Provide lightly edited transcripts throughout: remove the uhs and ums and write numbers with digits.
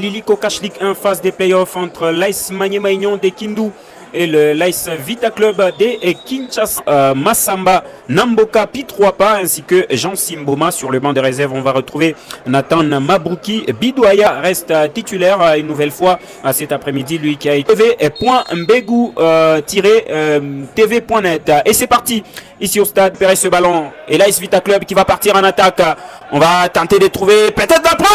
l'Illico Cash League 1 phase des playoffs entre l'AS Maniema-Union de Kindu et le l'AS Vita Club de Kinshasa. Massamba Namboka Pitroapa ainsi que Jean Simboma sur le banc de réserve. On va retrouver Nathan Mabrouki. Bidouaya reste titulaire une nouvelle fois cet après-midi, lui qui a été tv.mbegou-tv.net. Et c'est parti ici au stade. Perret ce ballon et l'AS Vita Club qui va partir en attaque. On va tenter de trouver peut-être la première.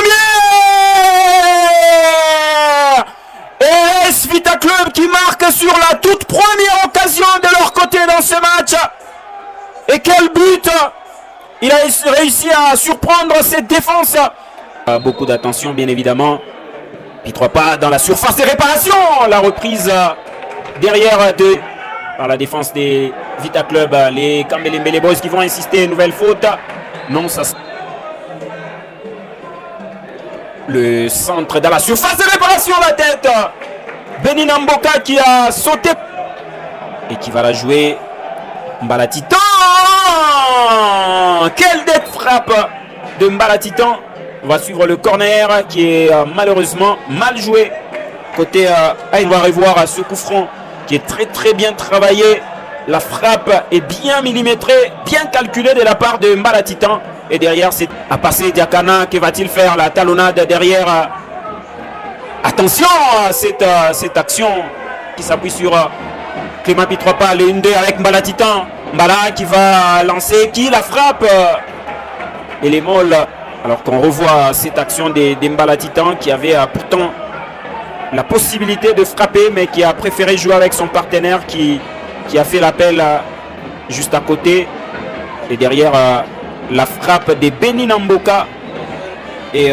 Et l'AS Vita Club qui marque sur la toute première occasion de leur côté dans ce match. Et quel but! Il a réussi à surprendre cette défense. Beaucoup d'attention bien évidemment. Pitroapa dans la surface de réparation. La reprise derrière par la défense des Vita Club. Les Kambelembele Boys qui vont insister. Nouvelle faute. Non, ça... Le centre dans la surface de réparation, la tête. Beni Namboka qui a sauté et qui va la jouer. Mbalatitan. Quelle dette frappe de Mbalatitan. On va suivre le corner qui est malheureusement mal joué. Côté on va revoir ce coup franc qui est très bien travaillé. La frappe est bien millimétrée, bien calculée de la part de Mbalatitan. Et derrière, c'est à passer Diakana. Que va-t-il faire? La talonnade derrière. Attention à cette action qui s'appuie sur Clément Pitroapa. Le 1-2 avec Mbalatitan. Mbala qui va lancer. Qui la frappe? Et les molles. Alors qu'on revoit cette action des Mbalatitan qui avait pourtant la possibilité de frapper, mais qui a préféré jouer avec son partenaire qui a fait l'appel juste à côté. Et derrière... la frappe des Beni Namboka est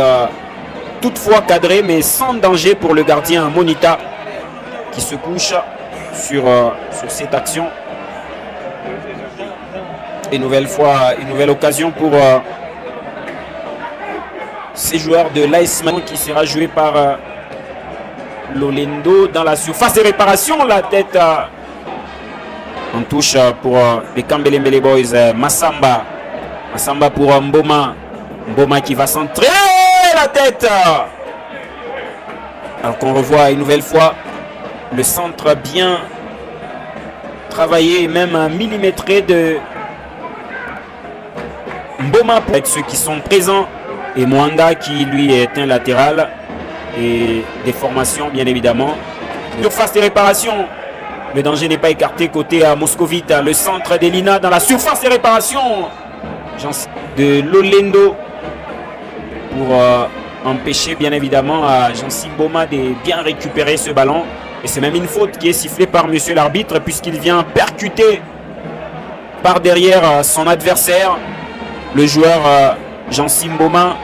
toutefois cadrée mais sans danger pour le gardien Monita qui se couche sur cette action. Et nouvelle occasion pour ces joueurs de l'AS Maniema qui sera joué par Lolendo dans la surface de réparation. La tête en touche pour les Kambelembele Boys. Massamba pour Mboma. Mboma qui va centrer la tête. Alors qu'on revoit une nouvelle fois le centre bien travaillé et même millimétré de Mboma avec ceux qui sont présents. Et Mwanda qui lui est un latéral. Et des formations bien évidemment. Surface de réparation. Le danger n'est pas écarté côté à Moscovite. Le centre d'Elina dans la surface de réparation. De Lolendo pour empêcher bien évidemment à Jean Simboma de bien récupérer ce ballon. Et c'est même une faute qui est sifflée par monsieur l'arbitre puisqu'il vient percuter par derrière son adversaire, le joueur Jean Simboma.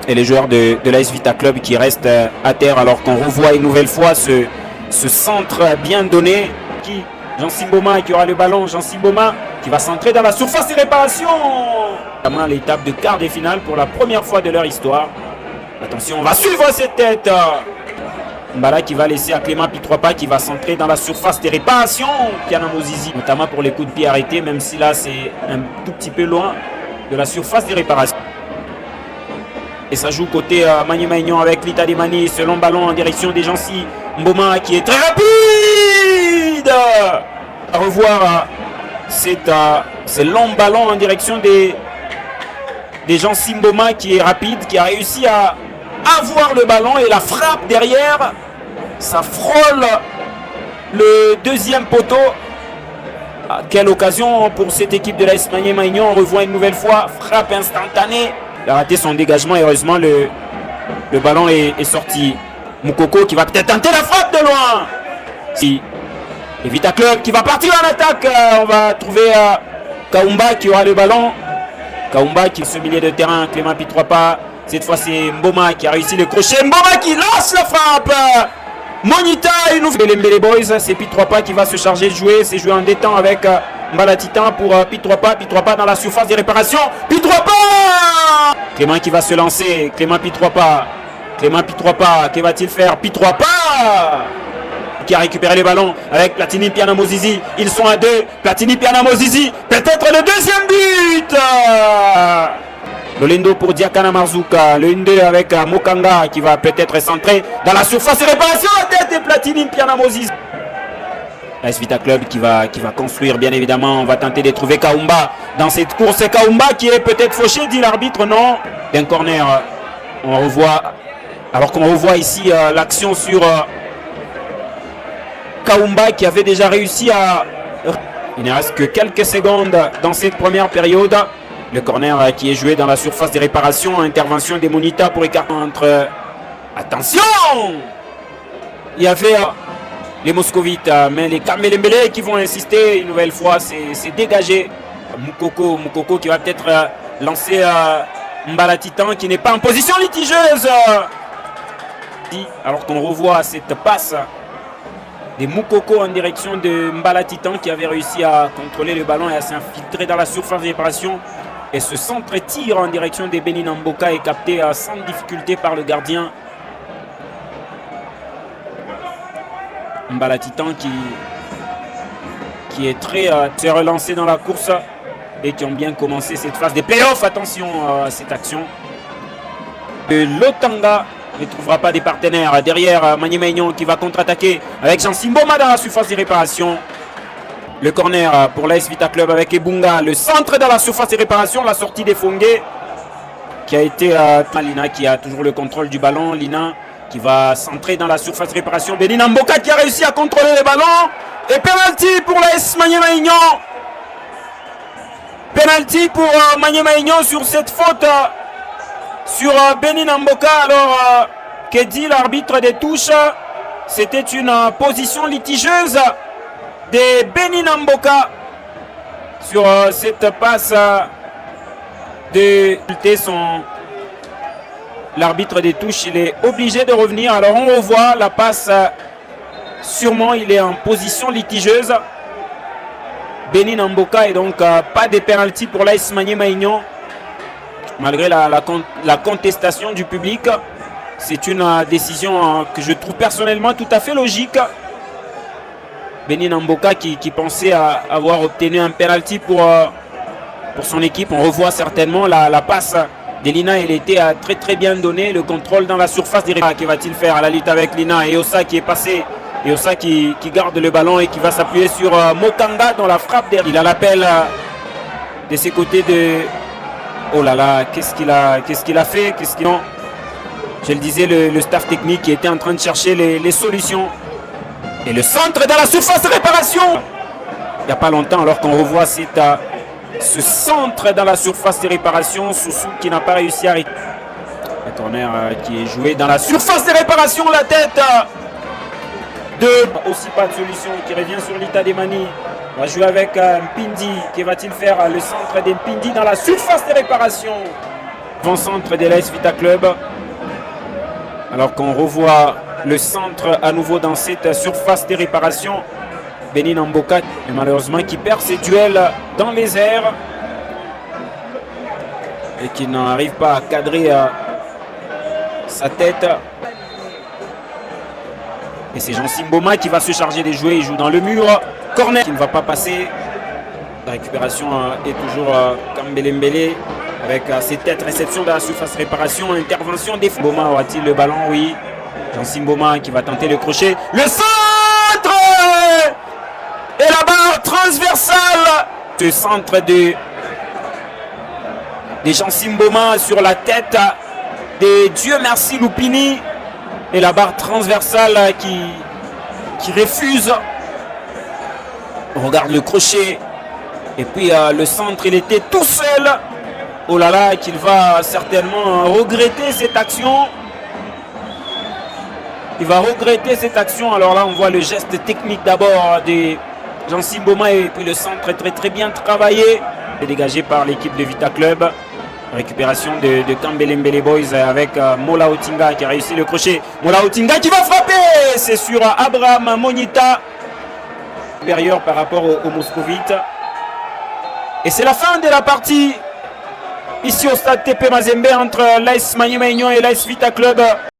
Et les joueurs de l'AS Vita Club qui restent à terre alors qu'on revoit une nouvelle fois ce centre bien donné. Jean Simboma qui aura le ballon. Jean Simboma qui va centrer dans la surface de réparation. L'étape de quart de finale pour la première fois de leur histoire. Attention, on va suivre cette tête. Mbala qui va laisser à Clément Pitroapa qui va centrer dans la surface de réparation. Piana Mozizi, notamment pour les coups de pied arrêtés, même si là c'est un tout petit peu loin de la surface de réparation. Et ça joue côté Maniema-Union avec Lita Demani. Ce long ballon en direction des Jean Simboma qui est très rapide. À revoir ce long ballon en direction des Jean Simboma qui est rapide, qui a réussi à avoir le ballon et la frappe derrière. Ça frôle le deuxième poteau. Quelle occasion pour cette équipe de l'AS Maniema-Union. On revoit une nouvelle fois. Frappe instantanée. Il a raté son dégagement et heureusement le ballon est sorti. Moukoko qui va peut-être tenter la frappe de loin. Si. Et Vita Club qui va partir en attaque. On va trouver Kaumba qui aura le ballon. Kaumba qui est ce milieu de terrain. Clément Pitroapa. Cette fois c'est Mboma qui a réussi le crochet. Mboma qui lance la frappe. Monita et nous les Boys. C'est Pitroapa qui va se charger de jouer. C'est joué en détente avec Mbalatitan pour Pitroapa. Pitroapa dans la surface de réparation. Pitroapa. Clément qui va se lancer. Clément Pitroapa. Que va-t-il faire? Pitroapa qui a récupéré le ballon avec Platini Piana Mozizi. Ils sont à deux. Platini Piana Mozizi. Peut-être le deuxième but. Lolendo pour Diakana Marzuka. Le 1-2 avec Mokanga qui va peut-être centrer dans la surface et réparation. La tête et Platini Piana Moses. AS Vita Club qui va construire bien évidemment. On va tenter de trouver Kaumba dans cette course. Kaumba qui est peut-être fauché, dit l'arbitre. Non. D'un corner, on revoit. Alors qu'on revoit ici l'action sur Kaumba qui avait déjà réussi à... Il ne reste que quelques secondes dans cette première période. Le corner qui est joué dans la surface de réparation. Intervention des Monita pour écarter entre... Attention! Il y avait les Moscovites, mais les Kamélembélé qui vont insister une nouvelle fois. C'est dégagé. Moukoko qui va peut-être lancer Mbala Titan qui n'est pas en position litigeuse. Alors qu'on revoit cette passe des Moukoko en direction de Mbala Titan qui avait réussi à contrôler le ballon et à s'infiltrer dans la surface de réparation. Et ce centre tir en direction de Benin Mboka est capté sans difficulté par le gardien. Mbala Titan qui est très s'est relancé dans la course et qui ont bien commencé cette phase des playoffs. Attention à cette action. Lotanga ne trouvera pas des partenaires. Derrière, Maniema Aignan qui va contre-attaquer avec Jean Simboma dans la surface de réparation. Le corner pour l'AS Vita Club avec Ebunga. Le centre dans la surface de réparation. La sortie des Fongué qui a été Lina qui a toujours le contrôle du ballon. Lina qui va centrer dans la surface de réparation. Benin Mboka qui a réussi à contrôler le ballon. Et penalty pour l'AS Maniema Aignan. Penalty pour Maniema Aignan sur cette faute sur Benin Mboka. Alors que dit l'arbitre des touches? C'était une position litigieuse de Benin Mboka sur cette passe de son... L'arbitre des touches, il est obligé de revenir. Alors on revoit la passe. Sûrement, il est en position litigieuse. Benin Mboka et donc pas de pénalty pour l'AS Maniema Aignan. Malgré la contestation du public. C'est une décision que je trouve personnellement tout à fait logique. Benin Mboka qui pensait avoir obtenu un pénalty pour son équipe. On revoit certainement la passe de Lina. Elle était très bien donnée. Le contrôle dans la surface des réparation. Que va-t-il faire à la lutte avec Lina? Et Ossa qui est passé. Et Ossa qui garde le ballon et qui va s'appuyer sur Mokanga dans la frappe. Il a l'appel de ses côtés de... Oh là là, qu'est-ce qu'il a fait? Je le disais, le staff technique qui était en train de chercher les solutions. Et le centre dans la surface de réparation. Il n'y a pas longtemps, alors qu'on revoit ce centre dans la surface de réparation. Soussou qui n'a pas réussi à arrêter. Le corner qui est joué dans la surface de réparation. La tête aussi pas de solution qui revient sur Lita Demani. On va jouer avec Mpindi. Que va-t-il faire? Le centre d'Mpindi dans la surface de réparation. Bon centre de l'AS Vita Club. Alors qu'on revoit le centre à nouveau dans cette surface de réparation. Benin Mboka, et malheureusement, qui perd ses duels dans les airs. Et qui n'arrive pas à cadrer sa tête. Et c'est Jean Simboma qui va se charger des jouets. Il joue dans le mur. Corner qui ne va pas passer. La récupération est toujours Kambelembele avec ses têtes. Réception de la surface réparation. Intervention des Simboma. Aura-t-il le ballon? Oui. Jean Simboma qui va tenter le crochet. Le centre! Et la barre transversale. Ce centre de Jean Simboma sur la tête de Dieu merci Lupini. Et la barre transversale qui refuse. On regarde le crochet. Et puis le centre, il était tout seul. Oh là là, qu'il va certainement regretter cette action. Il va regretter cette action. Alors là, on voit le geste technique d'abord de Jean Simboma. Et puis le centre très bien travaillé. Et dégagé par l'équipe de Vita Club. Récupération de Kambelembele Boys avec Mola Otinga qui a réussi le crochet. Mola Otinga qui va frapper. C'est sur Abraham Monita. Supérieur par rapport au Moscovite. Et c'est la fin de la partie. Ici au stade TP Mazembe entre l'AS Maniema Aignan et l'AS Vita Club.